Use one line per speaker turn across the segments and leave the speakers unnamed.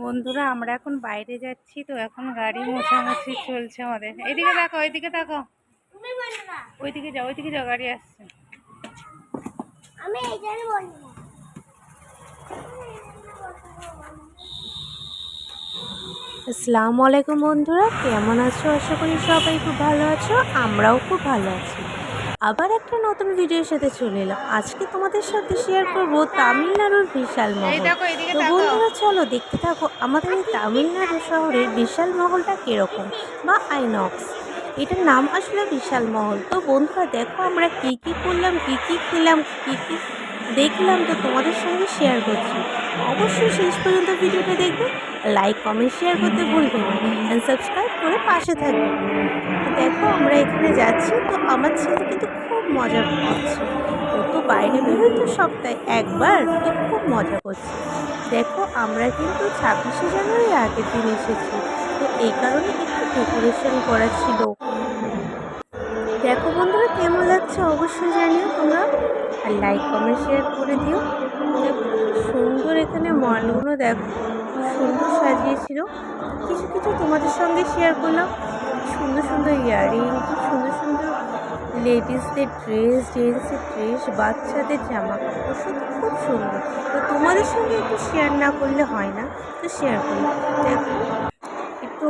বন্ধুরা আমরা এখন বাইরে যাচ্ছি, তো এখন গাড়ি মোছামুছি চলছে আমাদের। এইদিকে দেখো, ওইদিকে দেখো, ওইদিকে যাও, ওইদিকে যাও, গাড়ি আসছে। আসসালামু আলাইকুম বন্ধুরা, কেমন আছো? আশা করি সবাই খুব ভালো আছো, আমরাও খুব ভালো আছি। আবার একটা নতুন ভিডিওর সাথে চলে এলাম। আজকে তোমাদের সাথে শেয়ার করব তামিলনাড়ুর বিশাল মহল। তো বন্ধুরা চলো দেখতে থাকো আমাদের এই তামিলনাড়ু শহরের বিশাল মহলটা কিরকম, বা আইনক্স। এটার নাম আসলে বিশাল মহল। তো বন্ধুরা দেখো আমরা কি কি করলাম, কি কি খেলাম, কি কি দেখলাম, তো তোমাদের সঙ্গে শেয়ার করছি। অবশ্যই শেষ পর্যন্ত ভিডিওটা দেখবে, লাইক কমেন্ট শেয়ার করতে ভুলবে না, অ্যান্ড সাবস্ক্রাইব করে পাশে থাকবে। তো দেখো আমরা এখানে যাচ্ছি, তো আমার ছেলে কিন্তু খুব মজা করছে। ও তো বাইরে বেরোয় তো সপ্তাহে একবার, তো খুব মজা করছে। দেখো আমরা কিন্তু 26শে জানুয়ারি আগের দিন এসেছি, তো এই কারণে একটু ডেকোরেশন করা ছিল। দেখো বন্ধুরা কেমন লাগছে অবশ্যই জানিও তোমরা, আর লাইক কমেন্ট শেয়ার করে দিও। দেখো কি সুন্দর এখানে মলগুলো, দেখো সুন্দর সাজিয়েছিল। কিছু কিছু তোমাদের সঙ্গে শেয়ার করলাম। সুন্দর সুন্দর ইয়াররিং, কি সুন্দর সুন্দর লেডিসদের ড্রেস, জেন্টসের ড্রেস, বাচ্চাদের জামা কাপড়, সত্যি খুব সুন্দর। তো তোমাদের সঙ্গে একটু শেয়ার না করলে হয় না, তো শেয়ার করি। দেখো একটু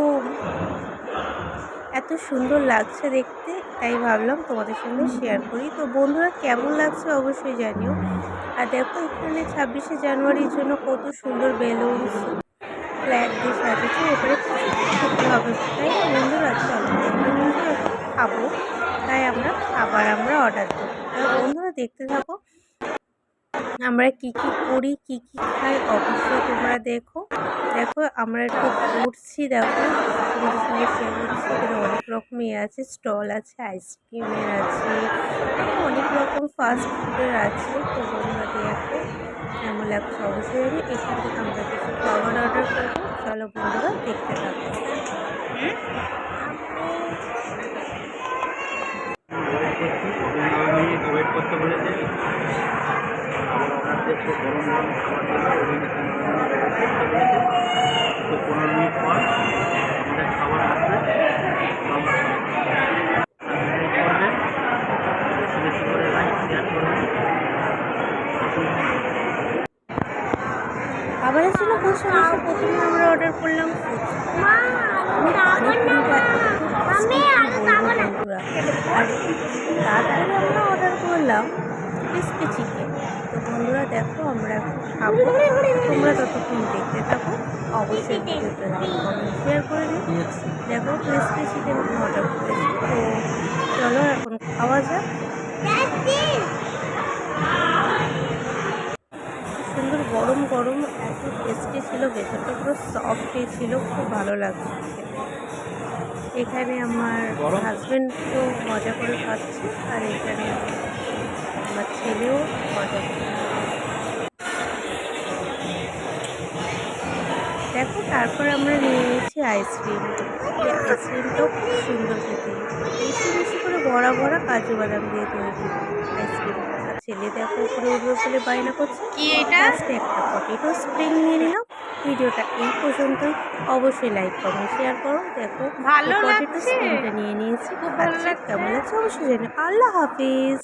এত সুন্দর লাগছে দেখতে, তাই ভাবলাম তোমাদের সঙ্গে শেয়ার করি। তো বন্ধুরা কেমন লাগছে অবশ্যই জানিও। আর দেখো এখানে 26শে জানুয়ারির জন্য কত সুন্দর বেলুনস, ফ্ল্যাগ দিয়ে সাজিয়েছে। এবারে খেতে হবে, তাই না বন্ধুরা? চলো আমরা কিন্তু এখন খাবো, তাই আমরা খাবার অর্ডার দেবো। তাই বন্ধুরা দেখতে থাকো আমরা কি কি করি, কি কি খাই, অবশ্যই তোমরা দেখো। দেখো আমরা একটু ঘুরছি, দেখো তোমাদের সঙ্গে শেয়ার করছি। এখানে অনেক রকমই আছে, স্টল আছে, আইসক্রিমের আছে, অনেক রকম ফাস্ট ফুডের আছে। তো বন্ধুরা দেখো কেমন লাগছে অবশ্যই জানি। এখান থেকে আমরা কিছু খাবার অর্ডার করবো। চলো বন্ধুরা দেখতে থাকো।
ওয়েট করতে বলেছে, গরম গরম তো 15 মিনিট পর আমাদের খাবার আসবে। বেশি বেশি করে লাইক শেয়ার করবেন।
খাবারের জন্য বসে বসে প্রথমে আমরা অর্ডার করলাম আর তারপরে আমরা অর্ডার করলাম ক্রিসপি চিকেন। তো বন্ধুরা দেখো আমরা এখন খাবো, তোমরা ততক্ষণ দেখতে থাকো। অবশ্যই ভিডিওটা লাইক কমেন্ট শেয়ার করে দিও। দেখো ক্রিসপি চিকেন অর্ডার করেছি, তো চলো এখন খাওয়া যাক। সুন্দর গরম গরম, এত টেস্টি ছিল, ভেতরটা পুরো সফট ছিল, খুব ভালো লাগছে। এখানে আমার হাজব্যান্ড তো মজা করে খাচ্ছে, আর এখানে আমার ছেলেও মজা করে। দেখো তারপরে আমরা নিয়ে নিয়েছি আইসক্রিম। এই আইসক্রিমটাও খুব সুন্দর খেতে, বেশি বেশি করে ভরা ভরা কাজু বাদাম দিয়ে তৈরি আইসক্রিম। আর ছেলে দেখো উপরে উঠবে বলে বায়না করছে। কি এটা? একটা পটেটো স্প্রিং নিয়ে নিলাম। ভিডিওটা এই পর্যন্তই। অবশ্যই লাইক কমেন্ট শেয়ার করো। দেখো ভালো পটেটো স্প্রিংটা নিয়ে নিয়েছি, খুব ভালো লাগছে। কেমন লাগছে অবশ্যই জানো। আল্লাহ হাফিজ।